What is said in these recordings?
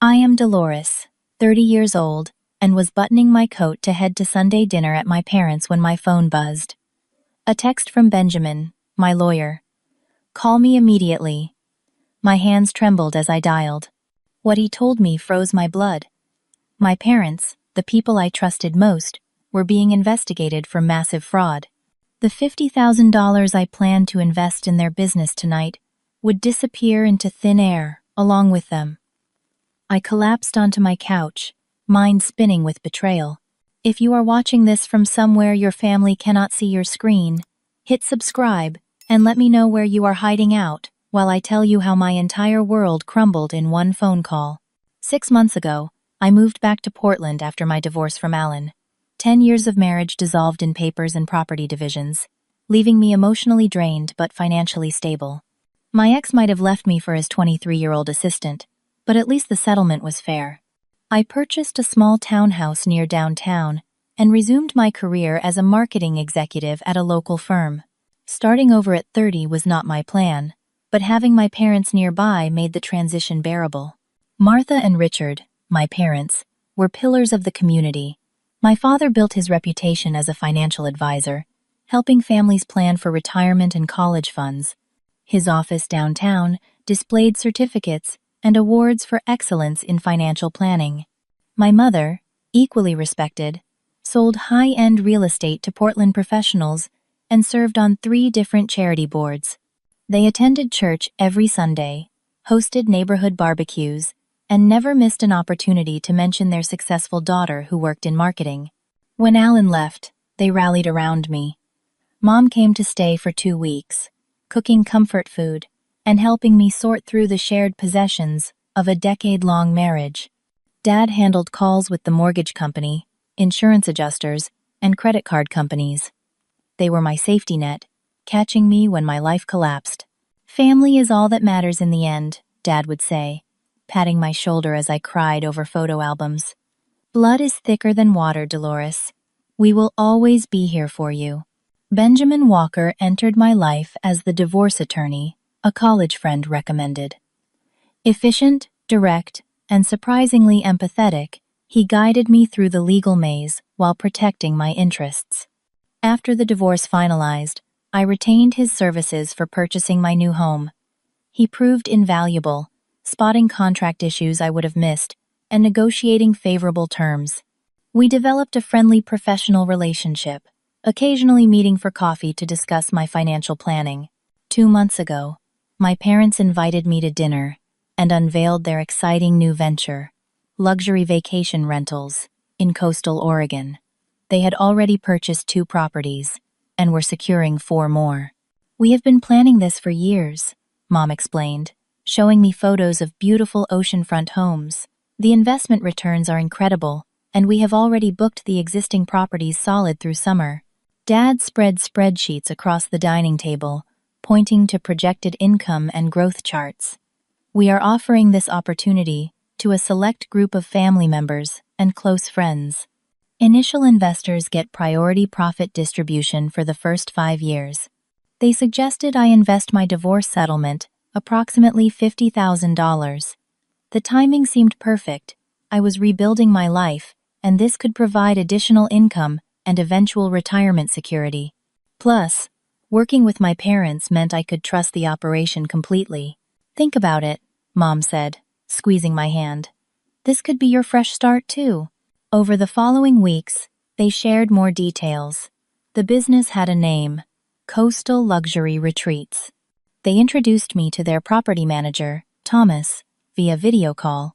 I am Dolores, 30 years old, and was buttoning my coat to head to Sunday dinner at my parents' when my phone buzzed. A text from Benjamin, my lawyer. Call me immediately. My hands trembled as I dialed. What he told me froze my blood. My parents, the people I trusted most, were being investigated for massive fraud. The $50,000 I planned to invest in their business tonight would disappear into thin air along with them. I collapsed onto my couch, mind spinning with betrayal. If you are watching this from somewhere your family cannot see your screen, hit subscribe and let me know where you are hiding out while I tell you how my entire world crumbled in one phone call. 6 months ago, I moved back to Portland after my divorce from Alan. 10 years of marriage dissolved in papers and property divisions, leaving me emotionally drained but financially stable. My ex might have left me for his 23-year-old assistant, but at least the settlement was fair. I purchased a small townhouse near downtown and resumed my career as a marketing executive at a local firm. Starting over at 30 was not my plan, but having my parents nearby made the transition bearable. Martha and Richard, my parents, were pillars of the community. My father built his reputation as a financial advisor, helping families plan for retirement and college funds. His office downtown displayed certificates and awards for excellence in financial planning. My mother, equally respected, sold high-end real estate to Portland professionals and served on 3 different charity boards. They attended church every Sunday, hosted neighborhood barbecues, and never missed an opportunity to mention their successful daughter who worked in marketing. When Alan left, they rallied around me. Mom came to stay for 2 weeks, cooking comfort food and helping me sort through the shared possessions of a decade-long marriage. Dad handled calls with the mortgage company, insurance adjusters, and credit card companies. They were my safety net, catching me when my life collapsed. Family is all that matters in the end, Dad would say, patting my shoulder as I cried over photo albums. Blood is thicker than water, Dolores. We will always be here for you. Benjamin Walker entered my life as the divorce attorney a college friend recommended. Efficient, direct, and surprisingly empathetic, he guided me through the legal maze while protecting my interests. After the divorce finalized, I retained his services for purchasing my new home. He proved invaluable, spotting contract issues I would have missed and negotiating favorable terms. We developed a friendly professional relationship, occasionally meeting for coffee to discuss my financial planning. 2 months ago, my parents invited me to dinner and unveiled their exciting new venture, luxury vacation rentals, in coastal Oregon. They had already purchased 2 properties and were securing 4 more. We have been planning this for years, Mom explained, showing me photos of beautiful oceanfront homes. The investment returns are incredible, and we have already booked the existing properties solid through summer. Dad spread spreadsheets across the dining table, pointing to projected income and growth charts. We are offering this opportunity to a select group of family members and close friends. Initial investors get priority profit distribution for the first 5 years. They suggested I invest my divorce settlement, approximately $50,000. The timing seemed perfect. I was rebuilding my life, and this could provide additional income and eventual retirement security. Plus, working with my parents meant I could trust the operation completely. Think about it, Mom said, squeezing my hand. This could be your fresh start, too. Over the following weeks, they shared more details. The business had a name, Coastal Luxury Retreats. They introduced me to their property manager, Thomas, via video call.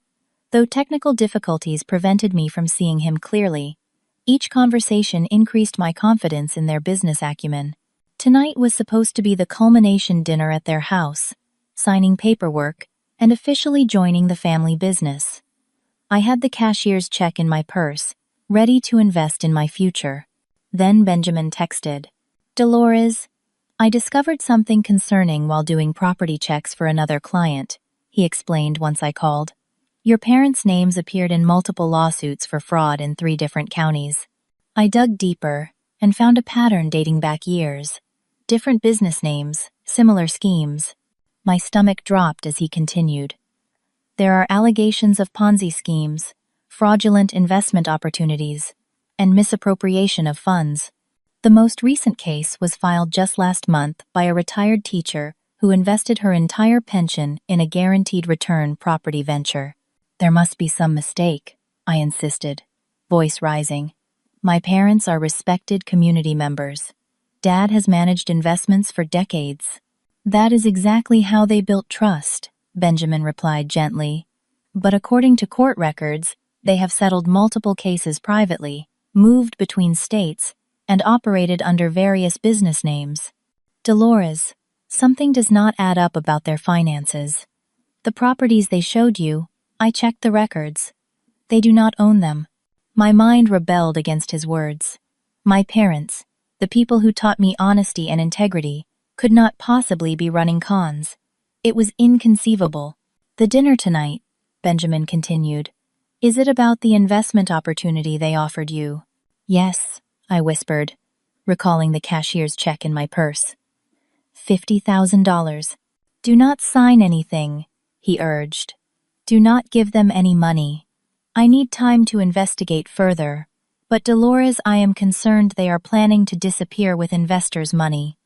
Though technical difficulties prevented me from seeing him clearly, each conversation increased my confidence in their business acumen. Tonight was supposed to be the culmination dinner at their house, signing paperwork, and officially joining the family business. I had the cashier's check in my purse, ready to invest in my future. Then Benjamin texted, Dolores, I discovered something concerning while doing property checks for another client, he explained once I called. Your parents' names appeared in multiple lawsuits for fraud in 3 different counties. I dug deeper and found a pattern dating back years. Different business names, similar schemes. My stomach dropped as he continued. There are allegations of Ponzi schemes, fraudulent investment opportunities, and misappropriation of funds. The most recent case was filed just last month by a retired teacher who invested her entire pension in a guaranteed return property venture. There must be some mistake, I insisted, voice rising. My parents are respected community members. Dad has managed investments for decades. That is exactly how they built trust, Benjamin replied gently. But according to court records, they have settled multiple cases privately, moved between states, and operated under various business names. Dolores, something does not add up about their finances. The properties they showed you, I checked the records. They do not own them. My mind rebelled against his words. My parents, the people who taught me honesty and integrity, could not possibly be running cons. It was inconceivable. The dinner tonight, Benjamin continued. Is it about the investment opportunity they offered you? Yes, I whispered, recalling the cashier's check in my purse. $50,000. Do not sign anything, he urged. Do not give them any money. I need time to investigate further. But Dolores, I am concerned they are planning to disappear with investors' money.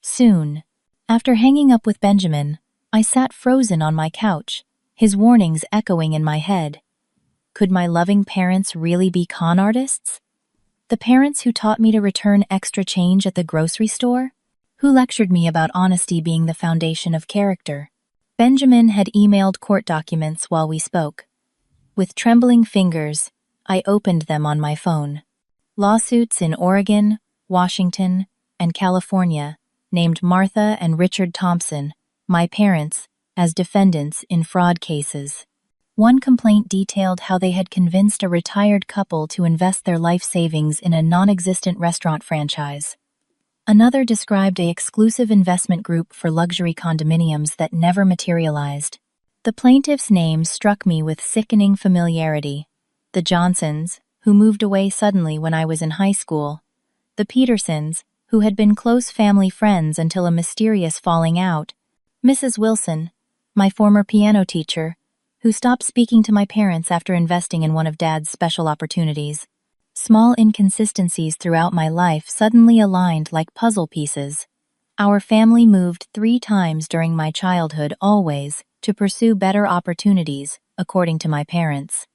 Soon. After hanging up with Benjamin, I sat frozen on my couch, his warnings echoing in my head. Could my loving parents really be con artists? The parents who taught me to return extra change at the grocery store? Who lectured me about honesty being the foundation of character? Benjamin had emailed court documents while we spoke. With trembling fingers, I opened them on my phone. Lawsuits in Oregon, Washington, and California named Martha and Richard Thompson, my parents, as defendants in fraud cases. One complaint detailed how they had convinced a retired couple to invest their life savings in a non-existent restaurant franchise. Another described an exclusive investment group for luxury condominiums that never materialized. The plaintiff's names struck me with sickening familiarity. The Johnsons, who moved away suddenly when I was in high school. The Petersons, who had been close family friends until a mysterious falling out. Mrs. Wilson, my former piano teacher, who stopped speaking to my parents after investing in one of Dad's special opportunities. Small inconsistencies throughout my life suddenly aligned like puzzle pieces. Our family moved 3 times during my childhood, always to pursue better opportunities, according to my parents.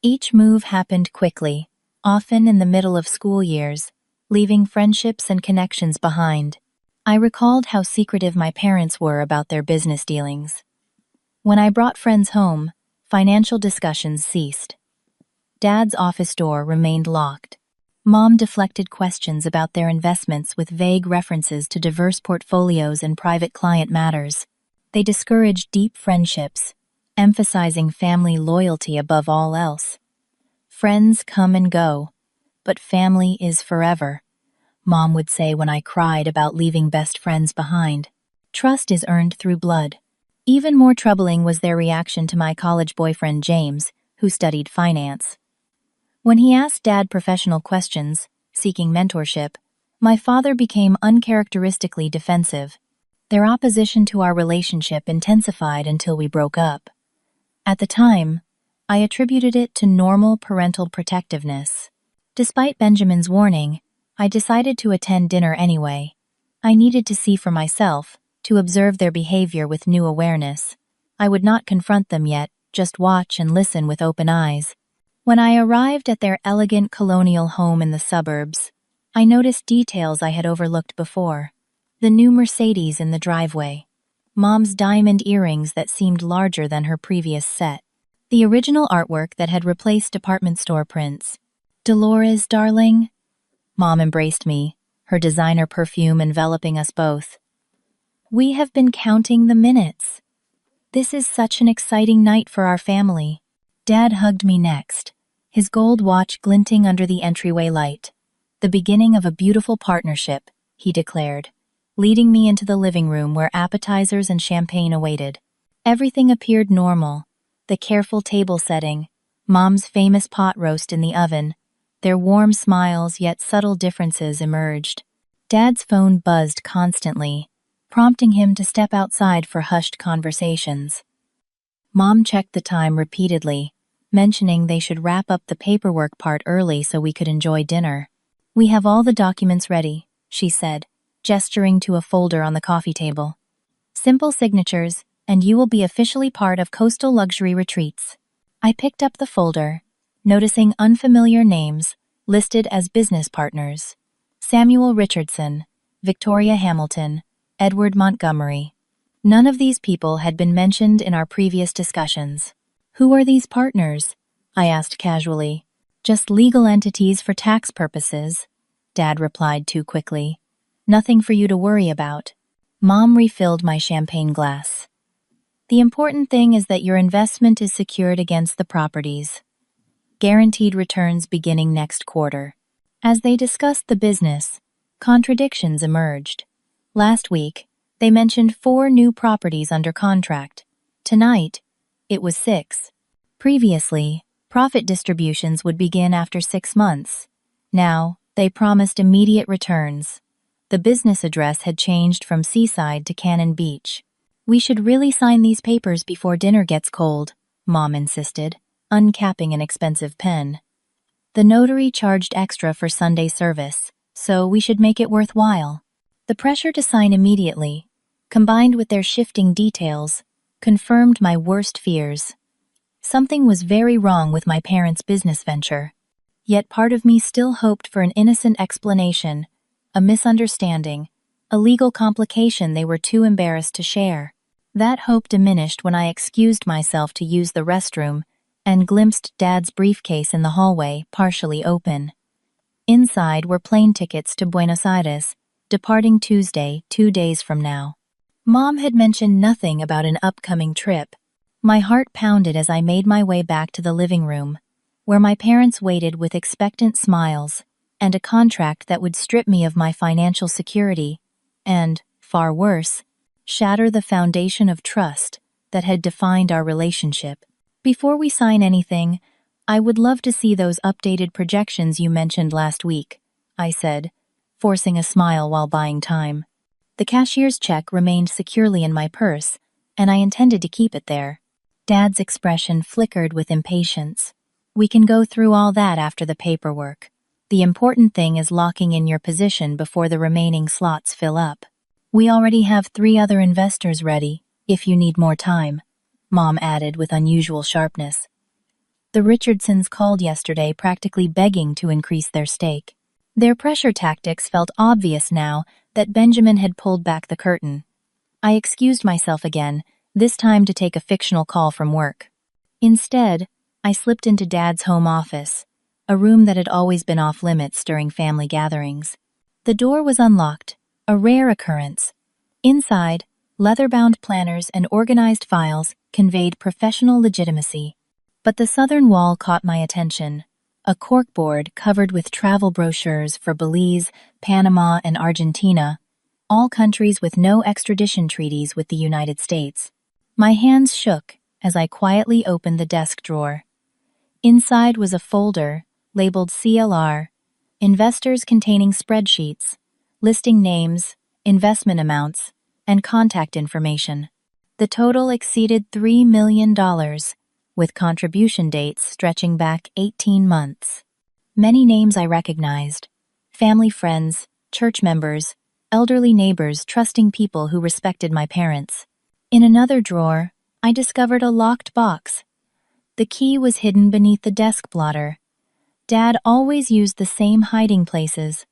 Each move happened quickly, often in the middle of school years, leaving friendships and connections behind. I recalled how secretive my parents were about their business dealings. When I brought friends home, financial discussions ceased. Dad's office door remained locked. Mom deflected questions about their investments with vague references to diverse portfolios and private client matters. They discouraged deep friendships, emphasizing family loyalty above all else. Friends come and go, but family is forever, Mom would say when I cried about leaving best friends behind. Trust is earned through blood. Even more troubling was their reaction to my college boyfriend James, who studied finance. When he asked Dad professional questions, seeking mentorship, my father became uncharacteristically defensive. Their opposition to our relationship intensified until we broke up. At the time, I attributed it to normal parental protectiveness. Despite Benjamin's warning, I decided to attend dinner anyway. I needed to see for myself, to observe their behavior with new awareness. I would not confront them yet, just watch and listen with open eyes. When I arrived at their elegant colonial home in the suburbs, I noticed details I had overlooked before. The new Mercedes in the driveway. Mom's diamond earrings that seemed larger than her previous set. The original artwork that had replaced department store prints. Dolores, darling? Mom embraced me, her designer perfume enveloping us both. We have been counting the minutes. This is such an exciting night for our family. Dad hugged me next, his gold watch glinting under the entryway light. The beginning of a beautiful partnership, he declared, leading me into the living room where appetizers and champagne awaited. Everything appeared normal. The careful table setting, Mom's famous pot roast in the oven, their warm smiles yet subtle differences emerged. Dad's phone buzzed constantly, prompting him to step outside for hushed conversations. Mom checked the time repeatedly, mentioning they should wrap up the paperwork part early so we could enjoy dinner. "We have all the documents ready," she said, gesturing to a folder on the coffee table. "Simple signatures, and you will be officially part of Coastal Luxury Retreats." I picked up the folder, noticing unfamiliar names listed as business partners: Samuel Richardson, Victoria Hamilton, Edward Montgomery. None of these people had been mentioned in our previous discussions. "Who are these partners?" I asked casually. "Just legal entities for tax purposes," Dad replied too quickly. "Nothing for you to worry about." Mom refilled my champagne glass. "The important thing is that your investment is secured against the properties. Guaranteed returns beginning next quarter." As they discussed the business, contradictions emerged. Last week, they mentioned 4 new properties under contract. Tonight, it was 6. Previously, profit distributions would begin after 6 months. Now, they promised immediate returns. The business address had changed from Seaside to Cannon Beach. "We should really sign these papers before dinner gets cold," Mom insisted, uncapping an expensive pen. "The notary charged extra for Sunday service, so we should make it worthwhile." The pressure to sign immediately, combined with their shifting details, confirmed my worst fears. Something was very wrong with my parents' business venture. Yet part of me still hoped for an innocent explanation, a misunderstanding, a legal complication they were too embarrassed to share. That hope diminished when I excused myself to use the restroom and glimpsed Dad's briefcase in the hallway, partially open. Inside were plane tickets to Buenos Aires, departing Tuesday, 2 days from now. Mom had mentioned nothing about an upcoming trip. My heart pounded as I made my way back to the living room, where my parents waited with expectant smiles and a contract that would strip me of my financial security and, far worse, shatter the foundation of trust that had defined our relationship. "Before we sign anything, I would love to see those updated projections you mentioned last week," I said, forcing a smile while buying time. The cashier's check remained securely in my purse, and I intended to keep it there. Dad's expression flickered with impatience. "We can go through all that after the paperwork. The important thing is locking in your position before the remaining slots fill up. We already have 3 other investors ready, if you need more time," Mom added with unusual sharpness. "The Richardsons called yesterday practically begging to increase their stake. Their pressure tactics felt obvious now that Benjamin had pulled back the curtain." I excused myself again, this time to take a fictional call from work. Instead, I slipped into Dad's home office, a room that had always been off-limits during family gatherings. The door was unlocked, a rare occurrence. Inside, leather-bound planners and organized files conveyed professional legitimacy. But the southern wall caught my attention, a corkboard covered with travel brochures for Belize, Panama, and Argentina, all countries with no extradition treaties with the United States. My hands shook as I quietly opened the desk drawer. Inside was a folder labeled CLR, investors containing spreadsheets, listing names, investment amounts, and contact information. The total exceeded $3 million, with contribution dates stretching back 18 months. Many names I recognized: family friends, church members, elderly neighbors, trusting people who respected my parents. In another drawer, I discovered a locked box. The key was hidden beneath the desk blotter. Dad always used the same hiding places.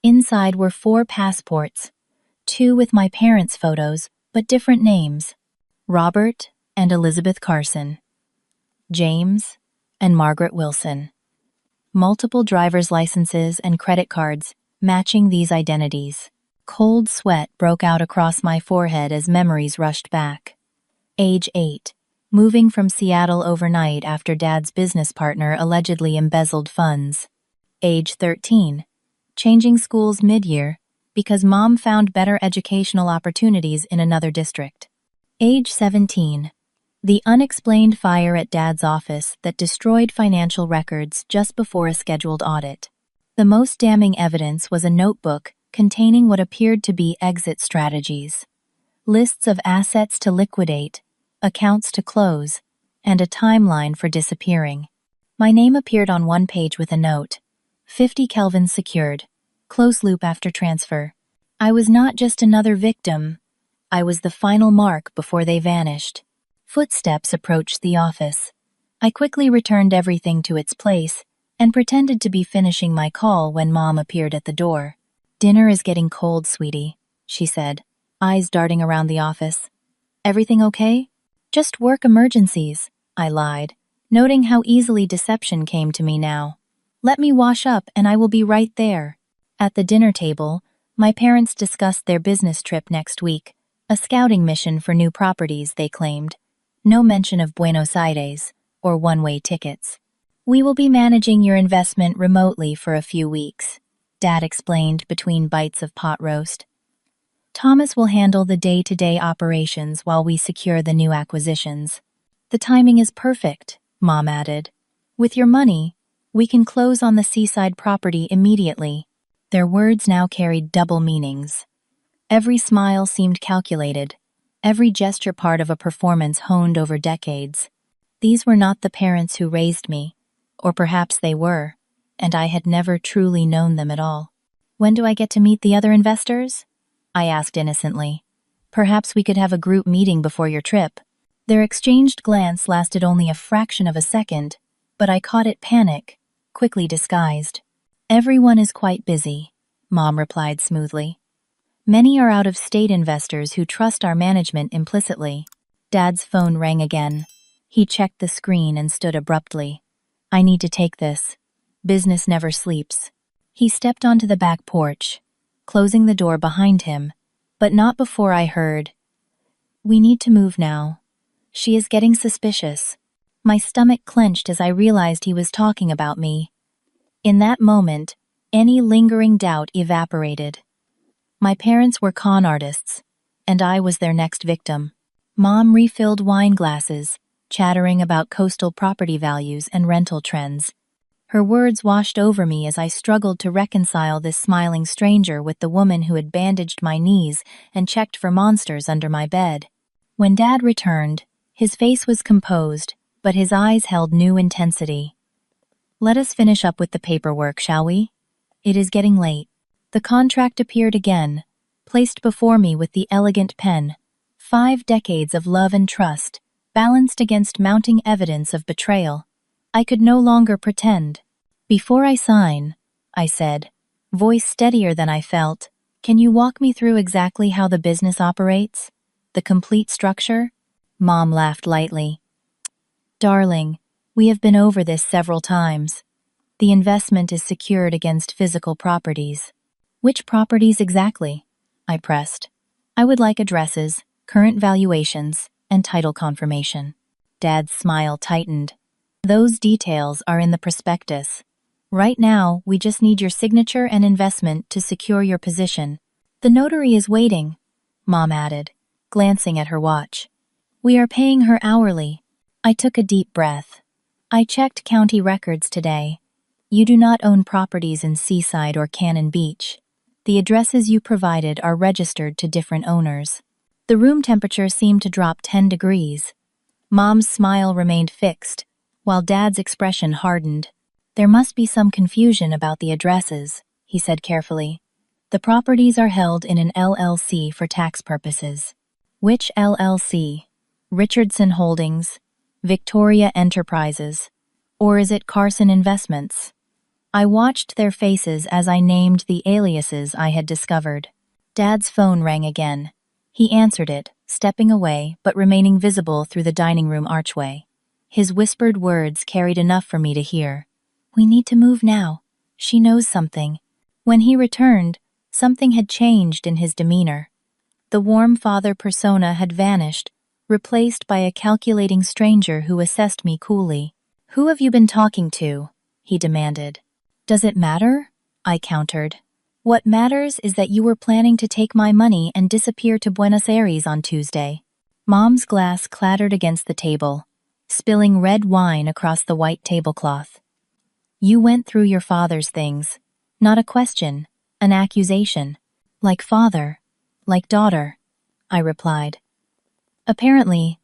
Inside were 4 passports, 2 with my parents' photos, but different names: Robert and Elizabeth Carson, James and Margaret Wilson. Multiple driver's licenses and credit cards matching these identities. Cold sweat broke out across my forehead as memories rushed back. Age 8, moving from Seattle overnight after Dad's business partner allegedly embezzled funds. Age 13, changing schools mid-year because Mom found better educational opportunities in another district. Age 17, the unexplained fire at Dad's office that destroyed financial records just before a scheduled audit. The most damning evidence was a notebook containing what appeared to be exit strategies. Lists of assets to liquidate, accounts to close, and a timeline for disappearing. My name appeared on one page with a note. 50 kelvins secured. Close loop after transfer. I was not just another victim. I was the final mark before they vanished. Footsteps approached the office. I quickly returned everything to its place and pretended to be finishing my call when Mom appeared at the door. "Dinner is getting cold, sweetie," she said, eyes darting around the office. "Everything okay?" "Just work emergencies," I lied, noting how easily deception came to me now. "Let me wash up and I will be right there." At the dinner table, my parents discussed their business trip next week, a scouting mission for new properties, they claimed. No mention of Buenos Aires or one-way tickets. "We will be managing your investment remotely for a few weeks," Dad explained between bites of pot roast. "Thomas will handle the day-to-day operations while we secure the new acquisitions." "The timing is perfect," Mom added. "With your money, we can close on the seaside property immediately." Their words now carried double meanings. Every smile seemed calculated, every gesture part of a performance honed over decades. These were not the parents who raised me, or perhaps they were, and I had never truly known them at all. "When do I get to meet the other investors?" I asked innocently. "Perhaps we could have a group meeting before your trip." Their exchanged glance lasted only a fraction of a second, but I caught it panic, quickly disguised. "Everyone is quite busy," Mom replied smoothly. "Many are out-of-state investors who trust our management implicitly." Dad's phone rang again. He checked the screen and stood abruptly. "I need to take this. Business never sleeps." He stepped onto the back porch, closing the door behind him, but not before I heard, "We need to move now. She is getting suspicious." My stomach clenched as I realized he was talking about me. In that moment, any lingering doubt evaporated. My parents were con artists, and I was their next victim. Mom refilled wine glasses, chattering about coastal property values and rental trends. Her words washed over me as I struggled to reconcile this smiling stranger with the woman who had bandaged my knees and checked for monsters under my bed. When Dad returned, his face was composed, but his eyes held new intensity. "Let us finish up with the paperwork, shall we? It is getting late." The contract appeared again, placed before me with the elegant pen. 5 decades of love and trust, balanced against mounting evidence of betrayal. I could no longer pretend. "Before I sign," I said, voice steadier than I felt, "can you walk me through exactly how the business operates? The complete structure?" Mom laughed lightly. "Darling, we have been over this several times. The investment is secured against physical properties." "Which properties exactly?" I pressed. "I would like addresses, current valuations, and title confirmation." Dad's smile tightened. "Those details are in the prospectus. Right now, we just need your signature and investment to secure your position." "The notary is waiting," Mom added, glancing at her watch. "We are paying her hourly." I took a deep breath. "I checked county records today. You do not own properties in Seaside or Cannon Beach. The addresses you provided are registered to different owners." The room temperature seemed to drop 10 degrees. Mom's smile remained fixed, while Dad's expression hardened. "There must be some confusion about the addresses," he said carefully. "The properties are held in an LLC for tax purposes." "Which LLC? Richardson Holdings? Victoria Enterprises? Or is it Carson Investments?" I watched their faces as I named the aliases I had discovered. Dad's phone rang again. He answered it, stepping away but remaining visible through the dining room archway. His whispered words carried enough for me to hear. "We need to move now. She knows something." When he returned, something had changed in his demeanor. The warm father persona had vanished, replaced by a calculating stranger who assessed me coolly. "Who have you been talking to?" he demanded. "Does it matter?" I countered. "What matters is that you were planning to take my money and disappear to Buenos Aires on Tuesday." Mom's glass clattered against the table, spilling red wine across the white tablecloth. "You went through your father's things. Not a question, an accusation. Like father, like daughter," I replied. "Apparently,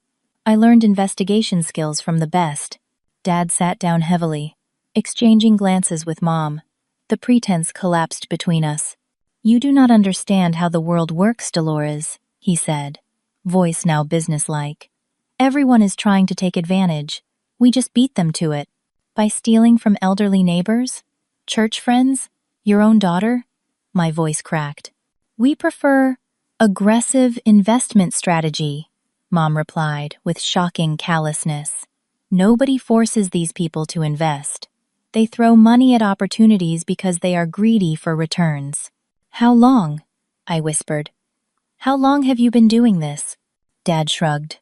I learned investigation skills from the best. Dad sat down heavily, exchanging glances with Mom. The pretense collapsed between us. You do not understand how the world works, Dolores, he said, voice now businesslike. Everyone is trying to take advantage. We just beat them to it. By stealing from elderly neighbors? Church friends? Your own daughter? My voice cracked. We prefer aggressive investment strategy, Mom replied with shocking callousness. Nobody forces these people to invest. They throw money at opportunities because they are greedy for returns. How long? I whispered. How long have you been doing this? Dad shrugged.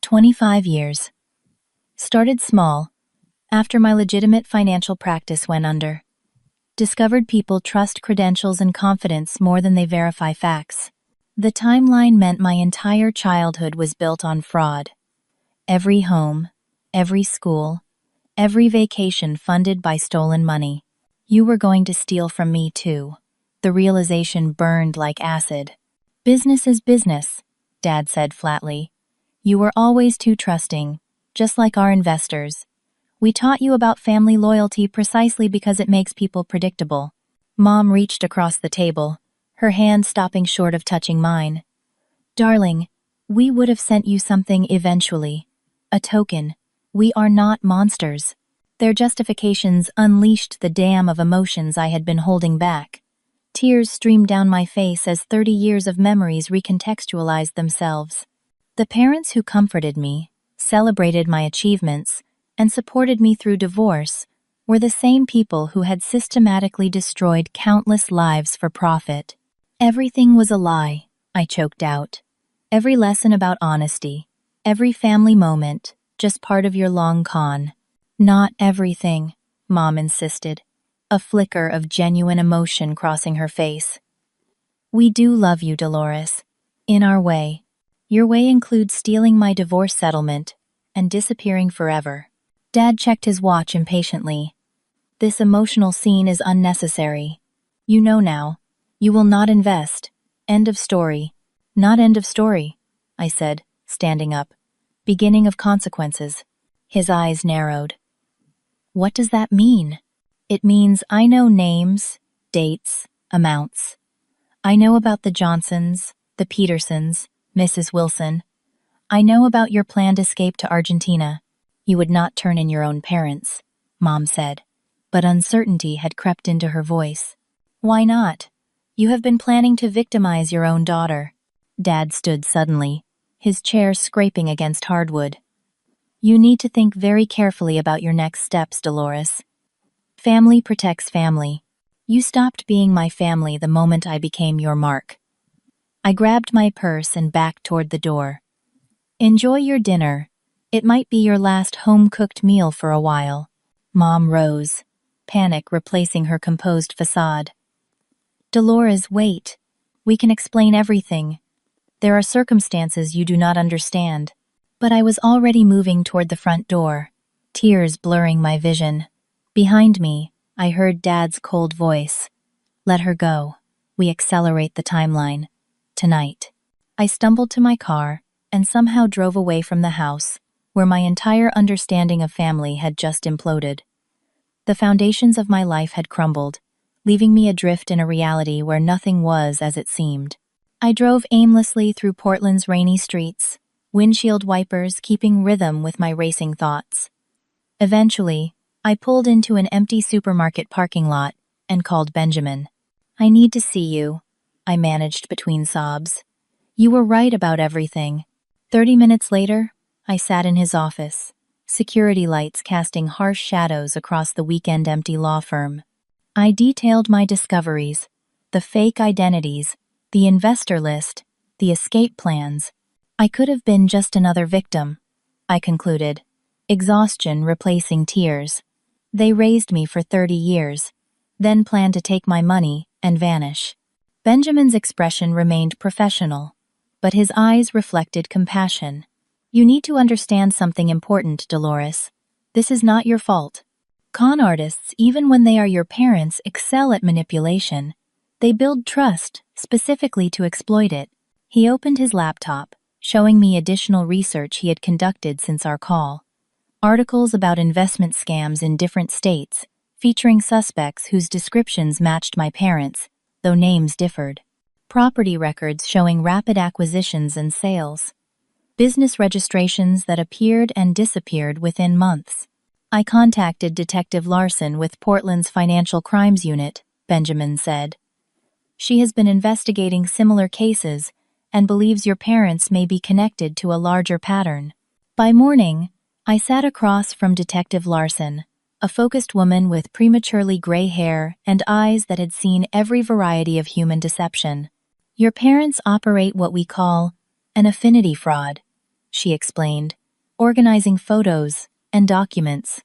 25 years. Started small, after my legitimate financial practice went under. Discovered people trust credentials and confidence more than they verify facts. The timeline meant my entire childhood was built on fraud. Every home, every school, every vacation funded by stolen money. You were going to steal from me too. The realization burned like acid. Business is business, Dad said flatly. You were always too trusting, just like our investors. We taught you about family loyalty precisely because it makes people predictable. Mom reached across the table, her hand stopping short of touching mine. Darling, we would have sent you something eventually. A token. We are not monsters. Their justifications unleashed the dam of emotions I had been holding back. Tears streamed down my face as 30 years of memories recontextualized themselves. The parents who comforted me, celebrated my achievements, and supported me through divorce were the same people who had systematically destroyed countless lives for profit. Everything was a lie, I choked out. Every lesson about honesty, every family moment, just part of your long con. Not everything, Mom insisted, a flicker of genuine emotion crossing her face. We do love you, Dolores. In our way. Your way includes stealing my divorce settlement and disappearing forever. Dad checked his watch impatiently. This emotional scene is unnecessary. You know now. You will not invest. End of story. Not end of story, I said, standing up. Beginning of consequences. His eyes narrowed. What does that mean? It means I know names, dates, amounts. I know about the Johnsons, the Petersons, Mrs. Wilson. I know about your planned escape to Argentina. You would not turn in your own parents, Mom said, but uncertainty had crept into her voice. Why not? You have been planning to victimize your own daughter. Dad stood suddenly, his chair scraping against hardwood. You need to think very carefully about your next steps, Dolores. Family protects family. You stopped being my family the moment I became your mark. I grabbed my purse and backed toward the door. Enjoy your dinner. It might be your last home-cooked meal for a while. Mom rose, panic replacing her composed facade. Dolores, wait. We can explain everything. There are circumstances you do not understand. But I was already moving toward the front door, tears blurring my vision. Behind me, I heard Dad's cold voice. Let her go. We accelerate the timeline. Tonight. I stumbled to my car and somehow drove away from the house, where my entire understanding of family had just imploded. The foundations of my life had crumbled, leaving me adrift in a reality where nothing was as it seemed. I drove aimlessly through Portland's rainy streets, windshield wipers keeping rhythm with my racing thoughts. Eventually, I pulled into an empty supermarket parking lot and called Benjamin. I need to see you, I managed between sobs. You were right about everything. 30 minutes later, I sat in his office, security lights casting harsh shadows across the weekend-empty law firm. I detailed my discoveries, the fake identities, the investor list, the escape plans. I could have been just another victim, I concluded, exhaustion replacing tears. They raised me for 30 years, then planned to take my money and vanish. Benjamin's expression remained professional, but his eyes reflected compassion. You need to understand something important, Dolores. This is not your fault. Con artists, even when they are your parents, excel at manipulation. They build trust, specifically to exploit it. He opened his laptop, showing me additional research he had conducted since our call. Articles about investment scams in different states, featuring suspects whose descriptions matched my parents', though names differed. Property records showing rapid acquisitions and sales. Business registrations that appeared and disappeared within months. I contacted Detective Larson with Portland's Financial Crimes Unit, Benjamin said. She has been investigating similar cases and believes your parents may be connected to a larger pattern. By morning, I sat across from Detective Larson, a focused woman with prematurely gray hair and eyes that had seen every variety of human deception. Your parents operate what we call an affinity fraud, she explained, organizing photos and documents.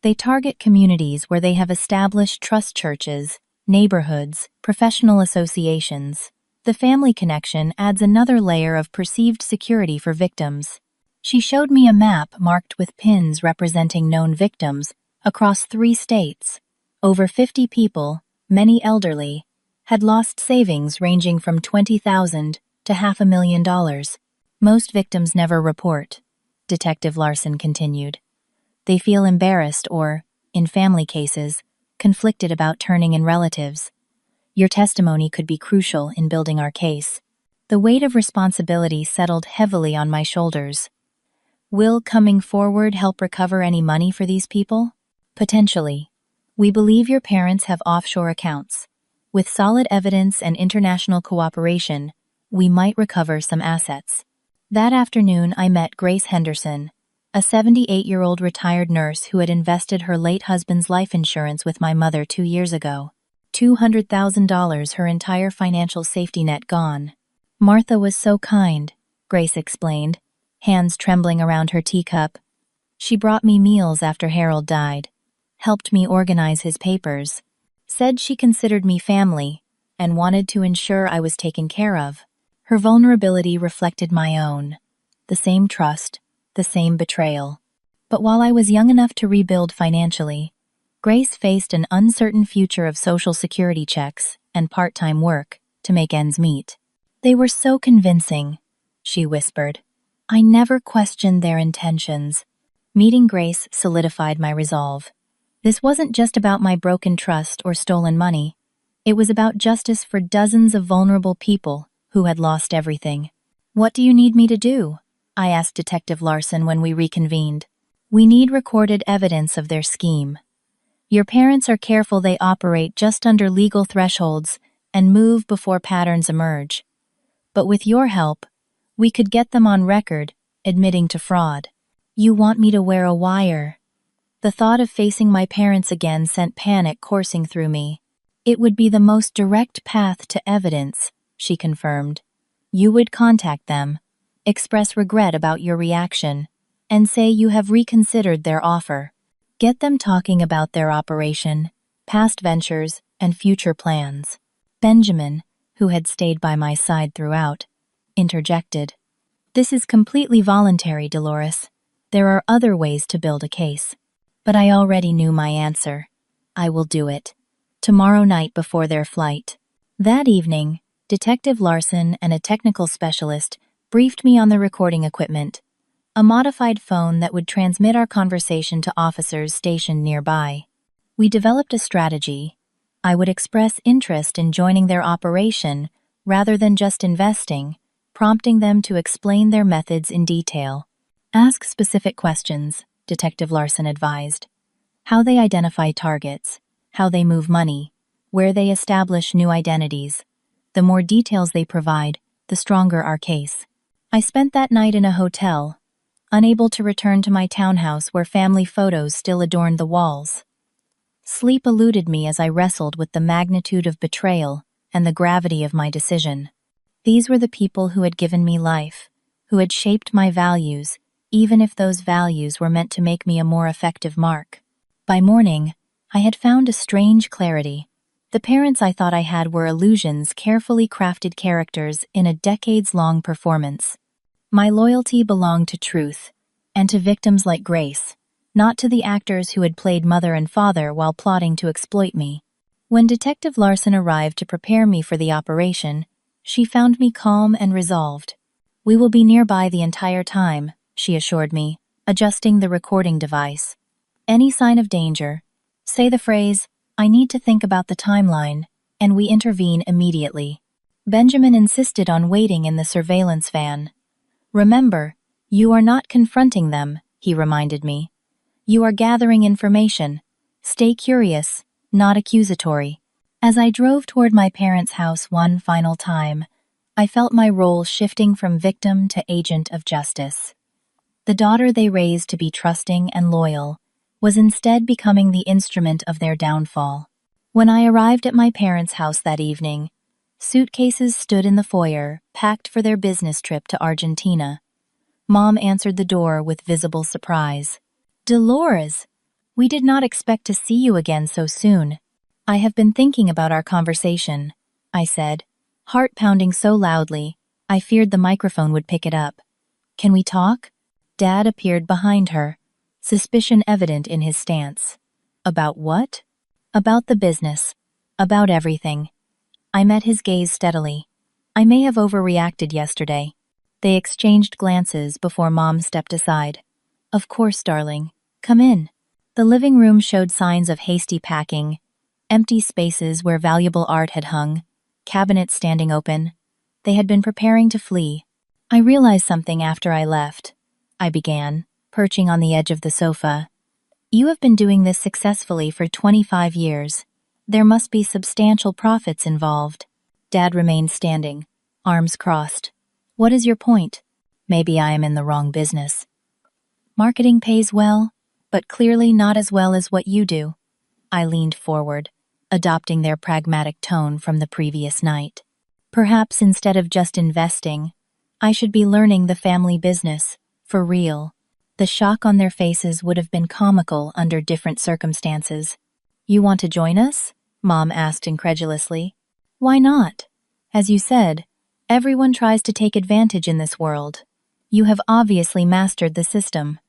They target communities where they have established trust churches, neighborhoods, professional associations. The family connection adds another layer of perceived security for victims. She showed me a map marked with pins representing known victims across 3 states. Over 50 people, many elderly, had lost savings ranging from $20,000 to $500,000. Most victims never report, Detective Larson continued. They feel embarrassed or, in family cases, conflicted about turning in relatives. Your testimony could be crucial in building our case. The weight of responsibility settled heavily on my shoulders. Will coming forward help recover any money for these people? Potentially. We believe your parents have offshore accounts. With solid evidence and international cooperation, we might recover some assets. That afternoon, I met Grace Henderson, a 78-year-old retired nurse who had invested her late husband's life insurance with my mother 2 years ago. $200,000, her entire financial safety net gone. Martha was so kind, Grace explained, hands trembling around her teacup. She brought me meals after Harold died, helped me organize his papers, said she considered me family, and wanted to ensure I was taken care of. Her vulnerability reflected my own. The same trust, the same betrayal. But while I was young enough to rebuild financially, Grace faced an uncertain future of Social Security checks and part-time work to make ends meet. They were so convincing, she whispered. I never questioned their intentions. Meeting Grace solidified my resolve. This wasn't just about my broken trust or stolen money. It was about justice for dozens of vulnerable people who had lost everything. What do you need me to do? I asked Detective Larson when we reconvened. We need recorded evidence of their scheme. Your parents are careful they operate just under legal thresholds and move before patterns emerge. But with your help, we could get them on record, admitting to fraud. You want me to wear a wire? The thought of facing my parents again sent panic coursing through me. It would be the most direct path to evidence, she confirmed. You would contact them, express regret about your reaction, and say you have reconsidered their offer. Get them talking about their operation, past ventures, and future plans. Benjamin, who had stayed by my side throughout, interjected. This is completely voluntary, Dolores. There are other ways to build a case. But I already knew my answer. I will do it. Tomorrow night before their flight. That evening, Detective Larson and a technical specialist briefed me on the recording equipment, a modified phone that would transmit our conversation to officers stationed nearby. We developed a strategy. I would express interest in joining their operation rather than just investing, prompting them to explain their methods in detail. Ask specific questions, Detective Larson advised. How they identify targets, how they move money, where they establish new identities. The more details they provide, the stronger our case. I spent that night in a hotel, unable to return to my townhouse where family photos still adorned the walls. Sleep eluded me as I wrestled with the magnitude of betrayal and the gravity of my decision. These were the people who had given me life, who had shaped my values, even if those values were meant to make me a more effective mark. By morning, I had found a strange clarity. The parents I thought I had were illusions, carefully crafted characters in a decades-long performance. My loyalty belonged to truth, and to victims like Grace, not to the actors who had played mother and father while plotting to exploit me. When Detective Larson arrived to prepare me for the operation, she found me calm and resolved. We will be nearby the entire time, she assured me, adjusting the recording device. Any sign of danger, say the phrase, "I need to think about the timeline," and we intervene immediately. Benjamin insisted on waiting in the surveillance van. Remember, you are not confronting them, he reminded me. You are gathering information. Stay curious, not accusatory. As I drove toward my parents' house one final time, I felt my role shifting from victim to agent of justice. The daughter they raised to be trusting and loyal was instead becoming the instrument of their downfall. When I arrived at my parents' house that evening, suitcases stood in the foyer, packed for their business trip to Argentina. Mom answered the door with visible surprise. "Dolores, we did not expect to see you again so soon." "I have been thinking about our conversation," I said, heart pounding so loudly, I feared the microphone would pick it up. "Can we talk?" Dad appeared behind her, suspicion evident in his stance. "About what?" "About the business. About everything." I met his gaze steadily. "I may have overreacted yesterday." They exchanged glances before Mom stepped aside. "Of course, darling. Come in." The living room showed signs of hasty packing, empty spaces where valuable art had hung, cabinets standing open. They had been preparing to flee. "I realized something after I left," I began, perching on the edge of the sofa. "You have been doing this successfully for 25 years. There must be substantial profits involved." Dad remained standing, arms crossed. "What is your point?" "Maybe I am in the wrong business. Marketing pays well, but clearly not as well as what you do." I leaned forward, adopting their pragmatic tone from the previous night. "Perhaps instead of just investing, I should be learning the family business, for real." The shock on their faces would have been comical under different circumstances. "You want to join us?" Mom asked incredulously. "Why not? As you said, everyone tries to take advantage in this world. You have obviously mastered the system."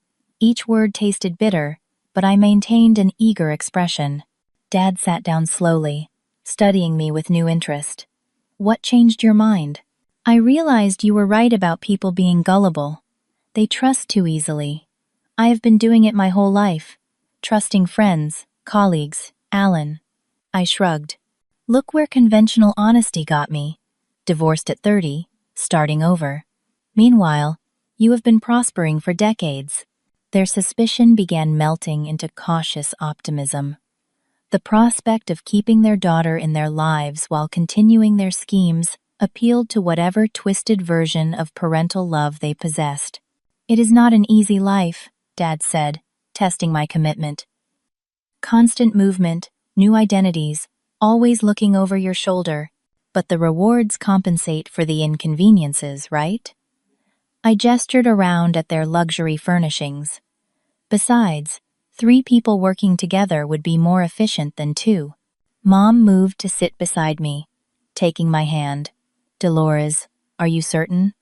Each word tasted bitter, but I maintained an eager expression. Dad sat down slowly, studying me with new interest. "What changed your mind?" "I realized you were right about people being gullible. They trust too easily. I have been doing it my whole life, trusting friends, colleagues, Alan." I shrugged. "Look where conventional honesty got me. Divorced at 30, starting over. Meanwhile, you have been prospering for decades." Their suspicion began melting into cautious optimism. The prospect of keeping their daughter in their lives while continuing their schemes appealed to whatever twisted version of parental love they possessed. "It is not an easy life," Dad said, testing my commitment. "Constant movement, new identities, always looking over your shoulder. But the rewards compensate for the inconveniences, right?" I gestured around at their luxury furnishings. "Besides, 3 people working together would be more efficient than 2. Mom moved to sit beside me, taking my hand. "Dolores, are you certain?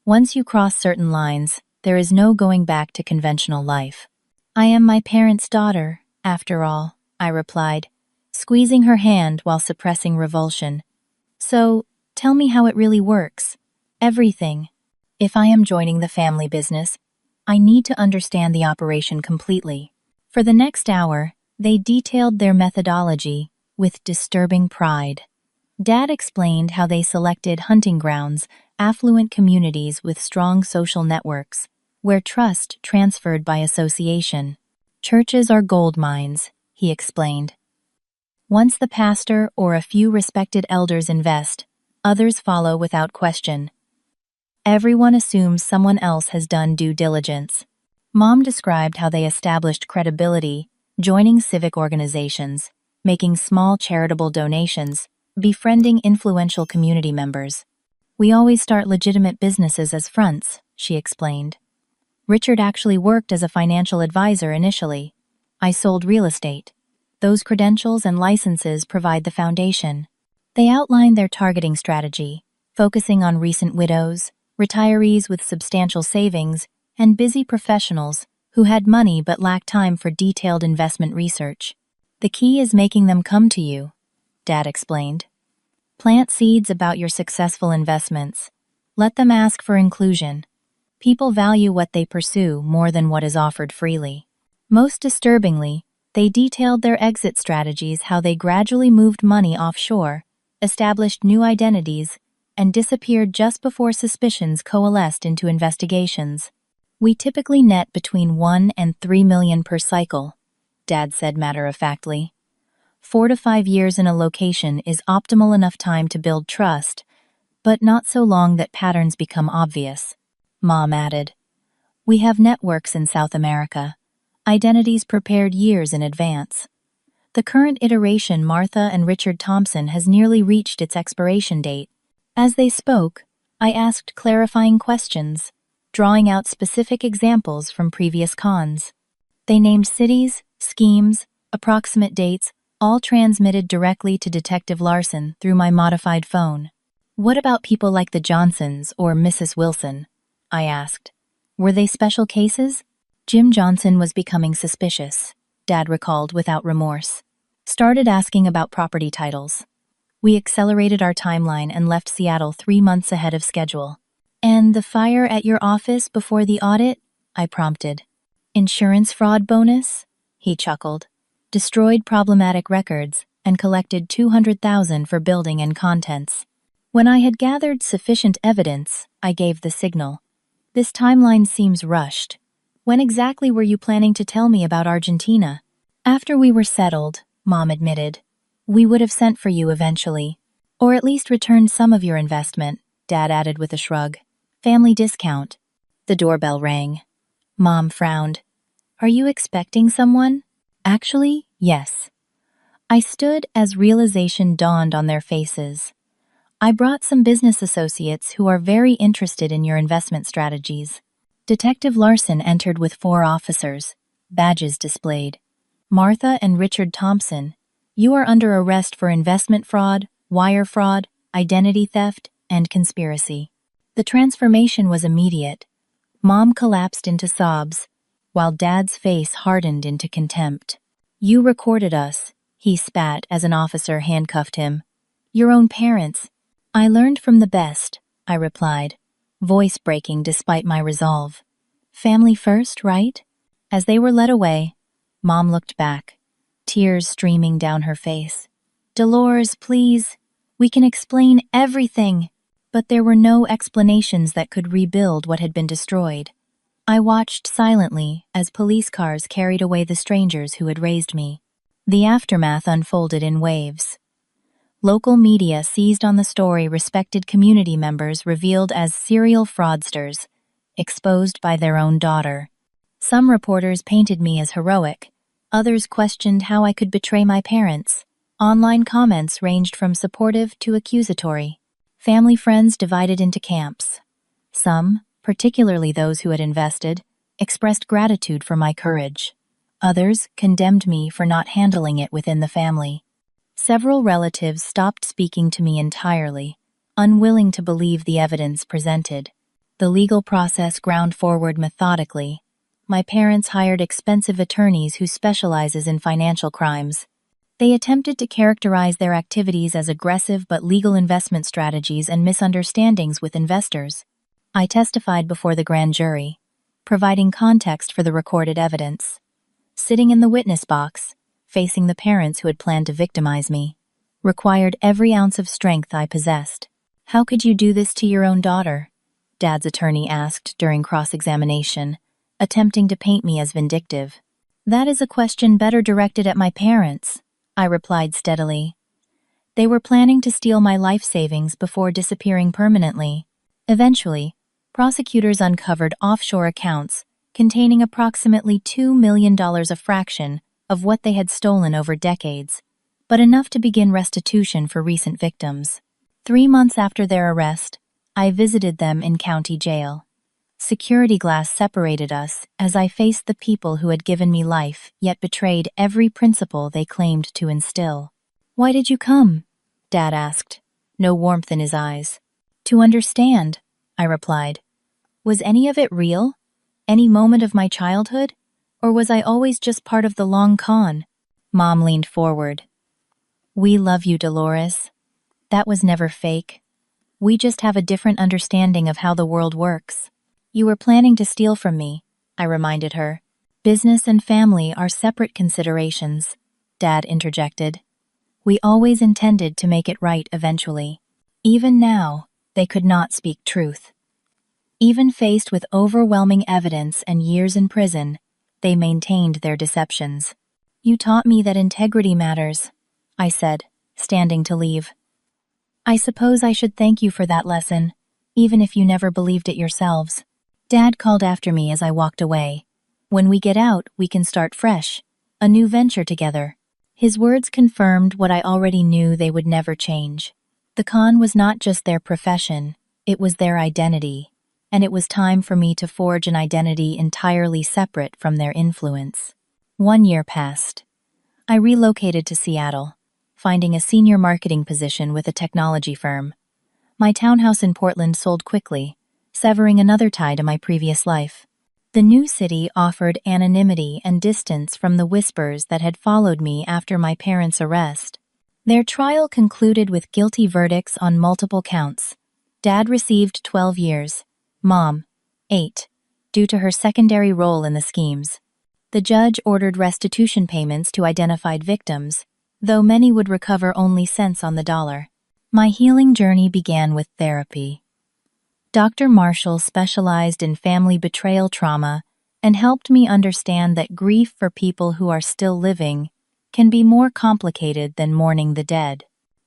Once you cross certain lines, there is no going back to conventional life." "I am my parents' daughter, after all," I replied, squeezing her hand while suppressing revulsion. "So, tell me how it really works. Everything. If I am joining the family business, I need to understand the operation completely." For the next hour, they detailed their methodology with disturbing pride. Dad explained how they selected hunting grounds, affluent communities with strong social networks, where trust transferred by association. "Churches are gold mines," he explained. "Once the pastor or a few respected elders invest, others follow without question. Everyone assumes someone else has done due diligence." Mom described how they established credibility, joining civic organizations, making small charitable donations, befriending influential community members. "We always start legitimate businesses as fronts," she explained. "Richard actually worked as a financial advisor initially. I sold real estate. Those credentials and licenses provide the foundation." They outlined their targeting strategy, focusing on recent widows, retirees with substantial savings, and busy professionals who had money but lacked time for detailed investment research. "The key is making them come to you," Dad explained. "Plant seeds about your successful investments. Let them ask for inclusion. People value what they pursue more than what is offered freely. Most disturbingly, they detailed their exit strategies, how they gradually moved money offshore, established new identities, and disappeared just before suspicions coalesced into investigations. We typically net between 1 and 3 million per cycle, Dad said matter-of-factly. 4 to 5 years in a location is optimal enough time to build trust, but not so long that patterns become obvious. Mom added, "We have networks in South America, identities prepared years in advance. The current iteration, Martha and Richard Thompson, has nearly reached its expiration date." As they spoke, I asked clarifying questions, drawing out specific examples from previous cons. They named cities, schemes, approximate dates, all transmitted directly to Detective Larson through my modified phone. "What about people like the Johnsons or Mrs. Wilson?" I asked. "Were they special cases?" Jim Johnson was becoming suspicious, Dad recalled without remorse. Started asking about property titles. We accelerated our timeline and left Seattle 3 months ahead of schedule. "And the fire at your office before the audit?" I prompted. "Insurance fraud bonus?" He chuckled. "Destroyed problematic records and collected $200,000 for building and contents." When I had gathered sufficient evidence, I gave the signal. "This timeline seems rushed. When exactly were you planning to tell me about Argentina?" "After we were settled," Mom admitted. "We would have sent for you eventually. Or at least returned some of your investment," Dad added with a shrug. "Family discount." The doorbell rang. Mom frowned. "Are you expecting someone?" "Actually, yes." I stood as realization dawned on their faces. "I brought some business associates who are very interested in your investment strategies." Detective Larson entered with 4 officers, badges displayed. "Martha and Richard Thompson, you are under arrest for investment fraud, wire fraud, identity theft, and conspiracy." The transformation was immediate. Mom collapsed into sobs, while Dad's face hardened into contempt. "You recorded us," he spat as an officer handcuffed him. "Your own parents." "I learned from the best," I replied, voice breaking despite my resolve. "Family first, right?" As they were led away, Mom looked back, tears streaming down her face. "Dolores, please. We can explain everything." But there were no explanations that could rebuild what had been destroyed. I watched silently as police cars carried away the strangers who had raised me. The aftermath unfolded in waves. Local media seized on the story respected community members revealed as serial fraudsters, exposed by their own daughter. Some reporters painted me as heroic, others questioned how I could betray my parents. Online comments ranged from supportive to accusatory. Family friends divided into camps. Some, particularly those who had invested, expressed gratitude for my courage. Others condemned me for not handling it within the family. Several relatives stopped speaking to me entirely, unwilling to believe the evidence presented. The legal process ground forward methodically. My parents hired expensive attorneys who specializes in financial crimes. They attempted to characterize their activities as aggressive but legal investment strategies and misunderstandings with investors. I testified before the grand jury, providing context for the recorded evidence. Sitting in the witness box, facing the parents who had planned to victimize me, required every ounce of strength I possessed. "How could you do this to your own daughter?" Dad's attorney asked during cross-examination, attempting to paint me as vindictive. "That is a question better directed at my parents," I replied steadily. "They were planning to steal my life savings before disappearing permanently." Eventually, prosecutors uncovered offshore accounts containing approximately $2 million, a fraction of what they had stolen over decades, but enough to begin restitution for recent victims. 3 months after their arrest, I visited them in county jail. Security glass separated us as I faced the people who had given me life yet betrayed every principle they claimed to instill. "Why did you come?" Dad asked, no warmth in his eyes. "To understand," I replied. "Was any of it real? Any moment of my childhood? Or was I always just part of the long con?" Mom leaned forward. "We love you, Dolores. That was never fake. We just have a different understanding of how the world works. You were planning to steal from me, I reminded her. Business and family are separate considerations, Dad interjected. We always intended to make it right eventually. Even now, they could not speak truth. Even faced with overwhelming evidence and years in prison, they maintained their deceptions. You taught me that integrity matters, I said, standing to leave. I suppose I should thank you for that lesson, even if you never believed it yourselves. Dad called after me as I walked away. When we get out, we can start fresh, a new venture together. His words confirmed what I already knew they would never change. The con was not just their profession, it was their identity, and it was time for me to forge an identity entirely separate from their influence. 1 year passed. I relocated to Seattle, finding a senior marketing position with a technology firm. My townhouse in Portland sold quickly, severing another tie to my previous life. The new city offered anonymity and distance from the whispers that had followed me after my parents' arrest. Their trial concluded with guilty verdicts on multiple counts. Dad received 12 years, Mom, 8, due to her secondary role in the schemes. The judge ordered restitution payments to identified victims, though many would recover only cents on the dollar. My healing journey began with therapy. Dr. Marshall specialized in family betrayal trauma and helped me understand that grief for people who are still living can be more complicated than mourning the dead.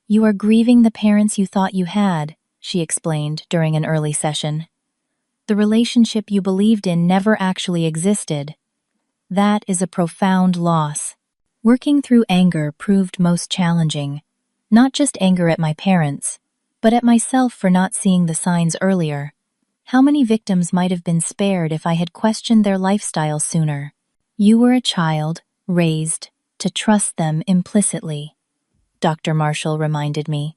You are grieving the parents you thought you had, she explained during an early session. The relationship you believed in never actually existed. That is a profound loss. Working through anger proved most challenging. Not just anger at my parents, but at myself for not seeing the signs earlier. How many victims might have been spared if I had questioned their lifestyle sooner? You were a child, raised to trust them implicitly, Dr. Marshall reminded me.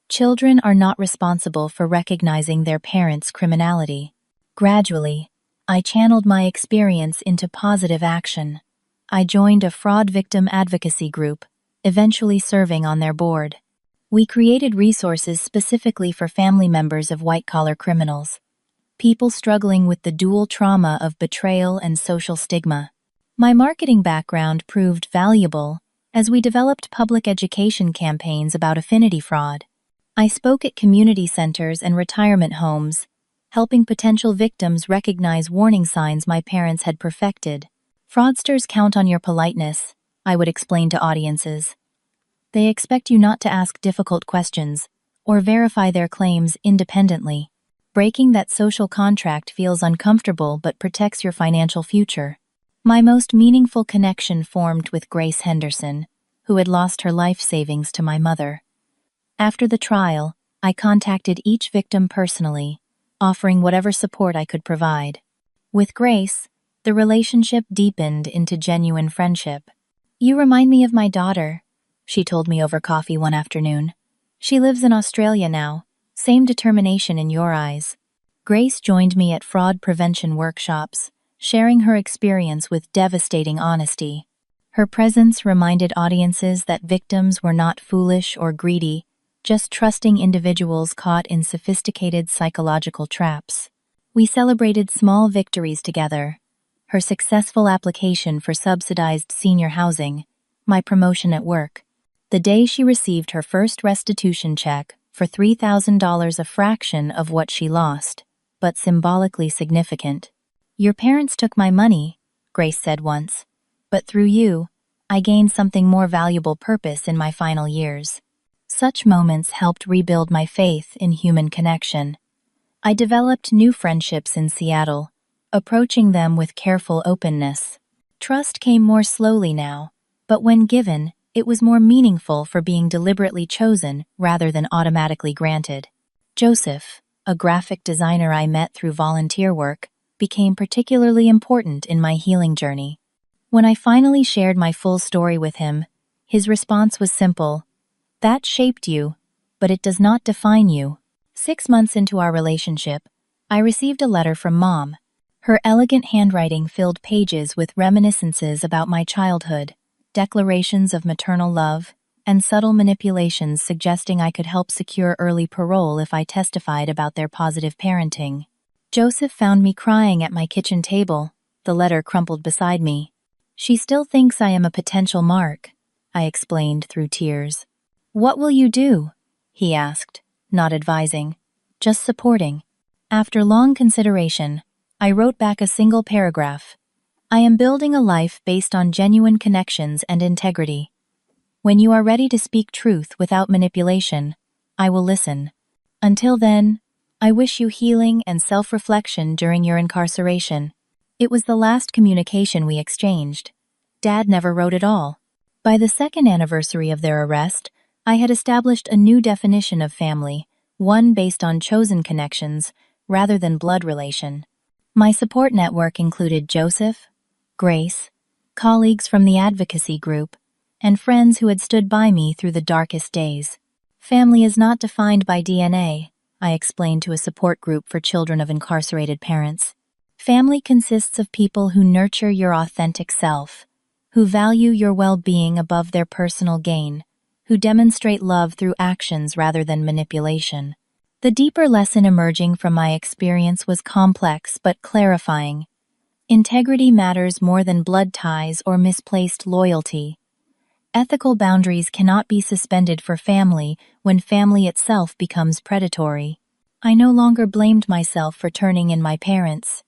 Children are not responsible for recognizing their parents' criminality. Gradually, I channeled my experience into positive action. I joined a fraud victim advocacy group, eventually serving on their board. We created resources specifically for family members of white-collar criminals, people struggling with the dual trauma of betrayal and social stigma. My marketing background proved valuable as we developed public education campaigns about affinity fraud. I spoke at community centers and retirement homes, helping potential victims recognize warning signs my parents had perfected. Fraudsters count on your politeness, I would explain to audiences. They expect you not to ask difficult questions or verify their claims independently. Breaking that social contract feels uncomfortable but protects your financial future. My most meaningful connection formed with Grace Henderson, who had lost her life savings to my mother. After the trial, I contacted each victim personally, offering whatever support I could provide. With Grace, the relationship deepened into genuine friendship. You remind me of my daughter, she told me over coffee one afternoon. She lives in Australia now, same determination in your eyes. Grace joined me at fraud prevention workshops, sharing her experience with devastating honesty. Her presence reminded audiences that victims were not foolish or greedy, just trusting individuals caught in sophisticated psychological traps. We celebrated small victories together. Her successful application for subsidized senior housing, my promotion at work, the day she received her first restitution check for $3,000, a fraction of what she lost, but symbolically significant. Your parents took my money, Grace said once, but through you, I gained something more valuable: purpose in my final years. Such moments helped rebuild my faith in human connection. I developed new friendships in Seattle, approaching them with careful openness. Trust came more slowly now, but when given, it was more meaningful for being deliberately chosen rather than automatically granted. Joseph, a graphic designer I met through volunteer work, became particularly important in my healing journey. When I finally shared my full story with him, his response was simple: "That shaped you, but it does not define you." 6 months into our relationship, I received a letter from Mom. Her elegant handwriting filled pages with reminiscences about my childhood, declarations of maternal love, and subtle manipulations suggesting I could help secure early parole if I testified about their positive parenting. Joseph found me crying at my kitchen table, the letter crumpled beside me. "She still thinks I am a potential mark," I explained through tears. "What will you do?" he asked, not advising, just supporting. After long consideration, I wrote back a single paragraph. "I am building a life based on genuine connections and integrity. When you are ready to speak truth without manipulation, I will listen. Until then, I wish you healing and self-reflection during your incarceration." It was the last communication we exchanged. Dad never wrote at all. By the second anniversary of their arrest, I had established a new definition of family, one based on chosen connections rather than blood relation. My support network included Joseph, Grace, colleagues from the advocacy group, and friends who had stood by me through the darkest days. "Family is not defined by DNA," I explained to a support group for children of incarcerated parents. "Family consists of people who nurture your authentic self, who value your well-being above their personal gain, who demonstrate love through actions rather than manipulation." The deeper lesson emerging from my experience was complex but clarifying. Integrity matters more than blood ties or misplaced loyalty. Ethical boundaries cannot be suspended for family when family itself becomes predatory. I no longer blamed myself for turning in my parents.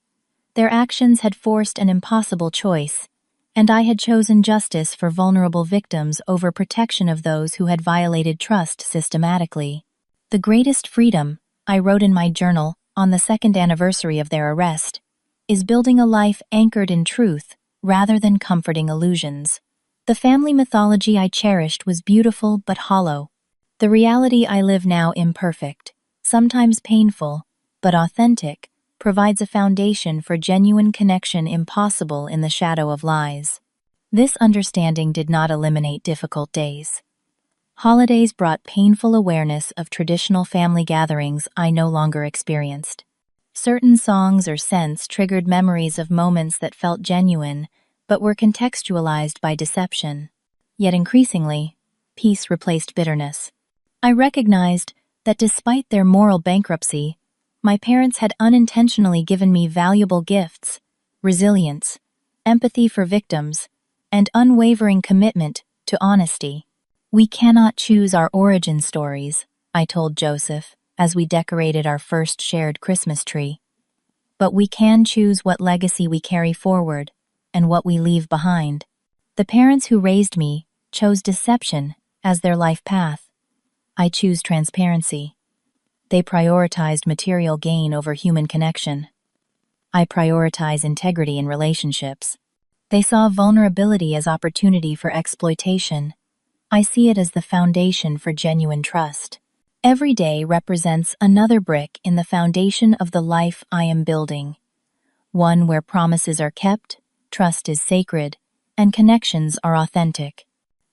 Their actions had forced an impossible choice, and I had chosen justice for vulnerable victims over protection of those who had violated trust systematically. "The greatest freedom," I wrote in my journal on the second anniversary of their arrest, "is building a life anchored in truth rather than comforting illusions." The family mythology I cherished was beautiful but hollow. The reality I live now, imperfect, sometimes painful, but authentic, provides a foundation for genuine connection impossible in the shadow of lies. This understanding did not eliminate difficult days. Holidays brought painful awareness of traditional family gatherings I no longer experienced. Certain songs or scents triggered memories of moments that felt genuine, but were contextualized by deception. Yet increasingly, peace replaced bitterness. I recognized that despite their moral bankruptcy, my parents had unintentionally given me valuable gifts: resilience, empathy for victims, and unwavering commitment to honesty. "We cannot choose our origin stories," I told Joseph as we decorated our first shared Christmas tree. "But we can choose what legacy we carry forward and what we leave behind." The parents who raised me chose deception as their life path. I choose transparency. They prioritized material gain over human connection. I prioritize integrity in relationships. They saw vulnerability as opportunity for exploitation. I see it as the foundation for genuine trust. Every day represents another brick in the foundation of the life I am building. One where promises are kept, trust is sacred, and connections are authentic.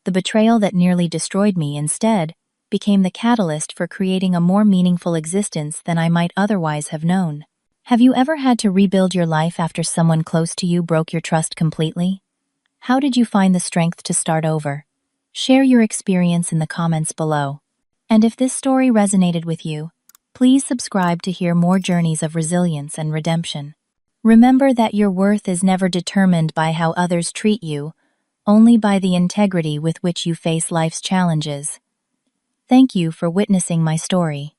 The betrayal that nearly destroyed me instead became the catalyst for creating a more meaningful existence than I might otherwise have known. Have you ever had to rebuild your life after someone close to you broke your trust completely? How did you find the strength to start over? Share your experience in the comments below. And if this story resonated with you, please subscribe to hear more journeys of resilience and redemption. Remember that your worth is never determined by how others treat you, only by the integrity with which you face life's challenges. Thank you for witnessing my story.